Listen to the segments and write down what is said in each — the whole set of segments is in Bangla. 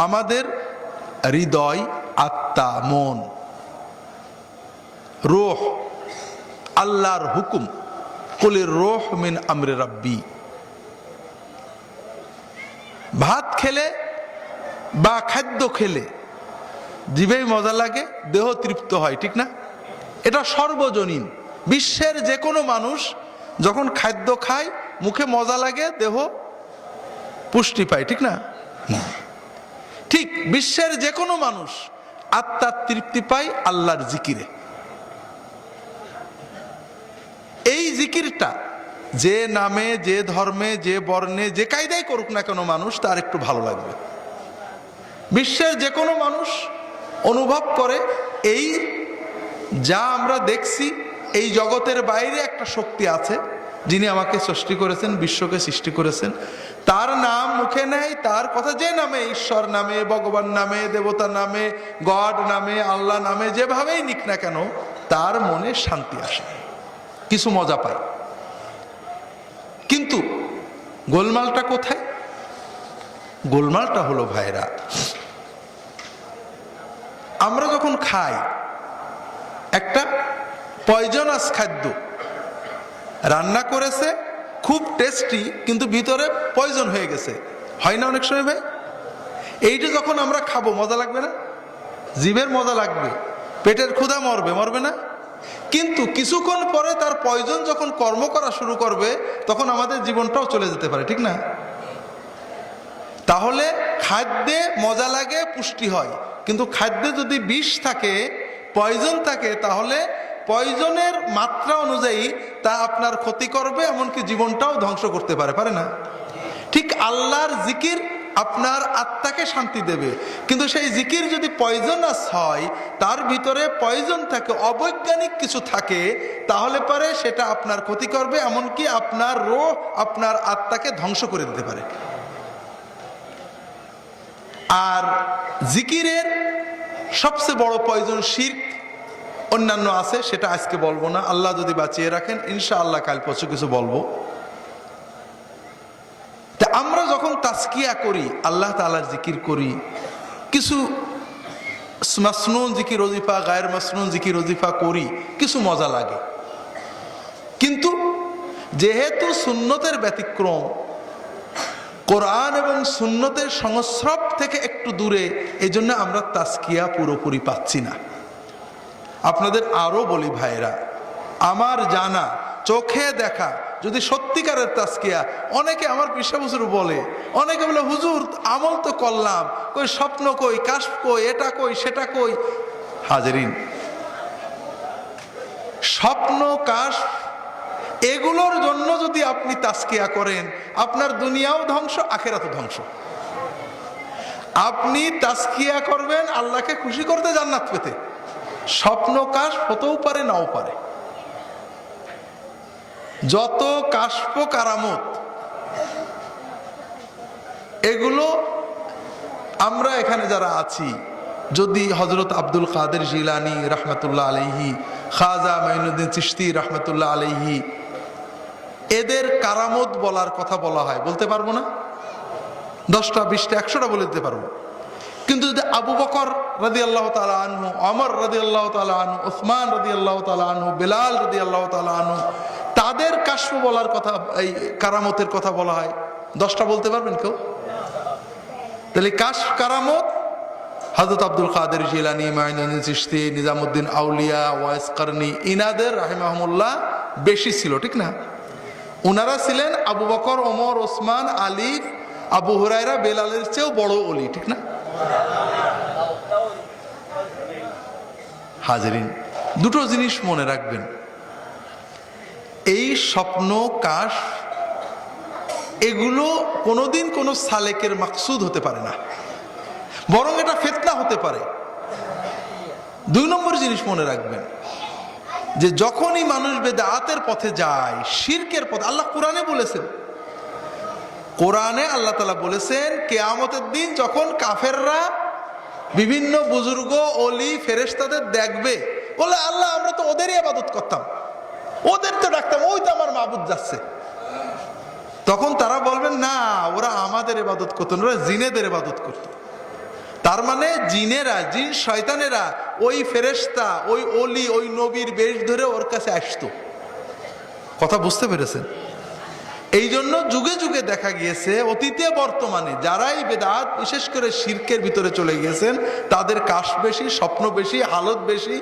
আমাদের হৃদয়, আত্মা, মন, রূহ, আল্লাহর হুকুম, কুলির রূহ মিন আমরি রাব্বি। ভাত খেলে বা খাদ্য খেলে জিভেই মজা লাগে, দেহ তৃপ্ত হয়, ঠিক না? এটা সর্বজনীন। বিশ্বের যে কোনো মানুষ যখন খাদ্য খায় মুখে মজা লাগে, দেহ পুষ্টি পায়, ঠিক না? ঠিক বিশ্বের যে কোনো মানুষ আত্মার তৃপ্তি পায় আল্লাহর জিকিরে। এই জিকিরটা যে নামে, যে ধর্মে, যে বর্ণে, যে কায়দায় করুক না কেন মানুষ, তার একটু ভালো লাগবে। বিশ্বের যে কোনো মানুষ অনুভব করে এই যা আমরা দেখছি, এই জগতের বাইরে একটা শক্তি আছে যিনি আমাকে সৃষ্টি করেছেন, বিশ্বকে সৃষ্টি করেছেন। তার নাম মুখে নেয়, তার কথা যে নামে, ঈশ্বর নামে, ভগবান নামে, দেবতা নামে, গড নামে, আল্লাহ নামে, যেভাবেই নিক না কেন, তার মনে শান্তি আসে, কিছু মজা পায়। কিন্তু গোলমালটা কোথায়? গোলমালটা হলো ভাইরা, আমরা যখন খাই একটা পয়জনাস খাদ্য রান্না করেছে, খুব টেস্টি, কিন্তু ভিতরে পয়জন হয়ে গেছে, হয় না অনেক সময় ভাই? এইটা যখন আমরা খাবো মজা লাগবে না? জিভের মজা লাগবে, পেটের ক্ষুধা মরবে, মরবে না? কিন্তু কিছুক্ষণ পরে তার পয়জন যখন কর্ম করা শুরু করবে, তখন আমাদের জীবনটাও চলে যেতে পারে, ঠিক না? তাহলে খাদ্যে মজা লাগে, পুষ্টি হয়, কিন্তু খাদ্যে যদি বিষ থাকে, পয়জন থাকে, তাহলে পয়জনের মাত্রা অনুযায়ী তা আপনার ক্ষতি করবে, এমনকি জীবনটাও ধ্বংস করতে পারে, পারে না? ঠিক আল্লাহর জিকির আপনার আত্মাকে শান্তি দেবে, কিন্তু সেই জিকির যদি পয়জনাস হয়, তার ভিতরে পয়জন থাকে, অবৈজ্ঞানিক কিছু থাকে, তাহলে পারে সেটা আপনার ক্ষতি করবে, এমনকি আপনার রূহ, আপনার আত্মাকে ধ্বংস করে দিতে পারে। আর জিকিরের সবচেয়ে বড় পয়জন শিরক, অন্যান্য আছে, সেটা আজকে বলবো না, আল্লাহ যদি বাঁচিয়ে রাখেন ইনশাআল্লাহ কাল পরশু কিছু বলবো। তা আমরা যখন তাজকিয়া করি, আল্লাহ তাআলার জিকির করি, কিছু মাসনুন জিকির ওজিফা, গায়ের মাসনুন জিকির ওজিফা করি, কিছু মজা লাগে। কিন্তু যেহেতু সুন্নতের ব্যতিক্রম, কোরআন এবং সুন্নতের সংস্রব থেকে একটু দূরে, এই জন্য আমরা তাজকিয়া পুরোপুরি পাচ্ছি না। আপনাদের আরো বলি ভাইরা, আমার জানা, চোখে দেখা, যদি সত্যিকারের তাজকিয়া, অনেকে আমার পেশা হুজুর বলে, অনেকে বলে হুজুর আমল তো করলাম, কই স্বপ্ন কই, কাশফ কই, এটা কই, সেটা কই। হাজেরিন, স্বপ্ন, কাশফ এগুলোর জন্য যদি আপনি তাজকিয়া করেন, আপনার দুনিয়াও ধ্বংস, আখিরাতও ধ্বংস। আপনি তাজকিয়া করবেন আল্লাহকে খুশি করতে, জান্নাত পেতে। স্বপ্ন কাশফ হতেও পারে, নাও পারে। যত কাশফ কারামত, এগুলো আমরা এখানে যারা আছি, যদি হযরত আব্দুল কাদের জিলানী রাহমাতুল্লাহ আলাইহি, খাজা মাইনুদ্দিন চিশতি রাহমাতুল্লাহ আলাইহি, এদের কারামত বলার কথা বলা হয়, বলতে পারবো না? 10টা 20টা 100টা বলে দিতে পারবো। কিন্তু যদি আবু বকর রাদিয়াল্লাহু তাআলা আনহু, ওমর রাদিয়াল্লাহু তাআলা আনহু, উসমান রাদিয়াল্লাহু তাআলা আনহু, বেলাল রাদিয়াল্লাহু তাআলা আনহু, তাদের কাশফ বলার কথা, এই কারামতের কথা বলা হয়, 10টা বলতে পারবেন কেউ? তাহলে কাশফ, কারামত হযরত আব্দুল কাদের জিলানী, মাইনুদ্দিন চিশতি, নিজামুদ্দিন আউলিয়া, ওয়াইস করনি, ইনাদের রাহিমাহুমুল্লাহ বেশি ছিল, ঠিক না? ওনারা ছিলেন আবু বকর, ওমর, ওসমান, আলী, আবু হুরায়রা, বেলালের চেয়েও বড় ওলি, ঠিক না? হাজেরিন, দুটো জিনিস মনে রাখবেন, এই স্বপ্ন, কাশ, এগুলো কোনোদিন কোনো সালেকের মাকসুদ হতে পারে না, বরং এটা ফিতনা হতে পারে। 2 নম্বর জিনিস মনে রাখবেন, যে যখনই মানুষ বেদাতের পথে যায়, শিরকের পথে, আল্লাহ কোরআনে বলেছেন, কোরআনে আল্লাহ তাআলা বলেছেন, কিয়ামতের দিন যখন কাফেররা বিভিন্ন বুজুর্গ, ওলি, ফেরেশতাদের দেখবে, বলে আল্লাহ আমরা তো ওদেরই ইবাদত করতাম, ওদের তো ডাকতাম, ওই তো আমার মাবুদ যাচ্ছে। তখন তারা বলবেন না, ওরা আমাদের ইবাদত করতো না, ওরা জিনেদের ইবাদত করতো। তার মানে জিনেরা, জিন শয়তানেরা ওই ফেরেশতা, ওই ওলি, ওই নবীর বেশ ধরে ওর কাছে আসতো। কথা বুঝতে পেরেছেন? এই জন্য যুগে যুগে দেখা গিয়েছে, অতীতে বর্তমানে যারাই বেদাত বিশেষ করে শিরকের ভিতরে চলে গিয়েছেন, তাদের কাশ বেশি, স্বপ্ন বেশি, হালত বেশি,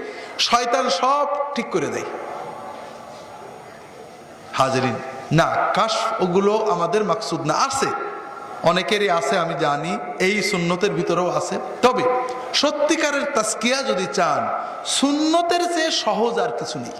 শয়তান সব ঠিক করে দেয়। হাজরিন, না, কাশ ওগুলো আমাদের মাকসুদ না। আছে, অনেকেরই আছে, আমি জানি, এই সুন্নতের ভিতরেও আছে। তবে সত্যিকারের তাজকিয়া যদি চান, সুন্নতের চেয়ে সহজ আর কিছু নেই।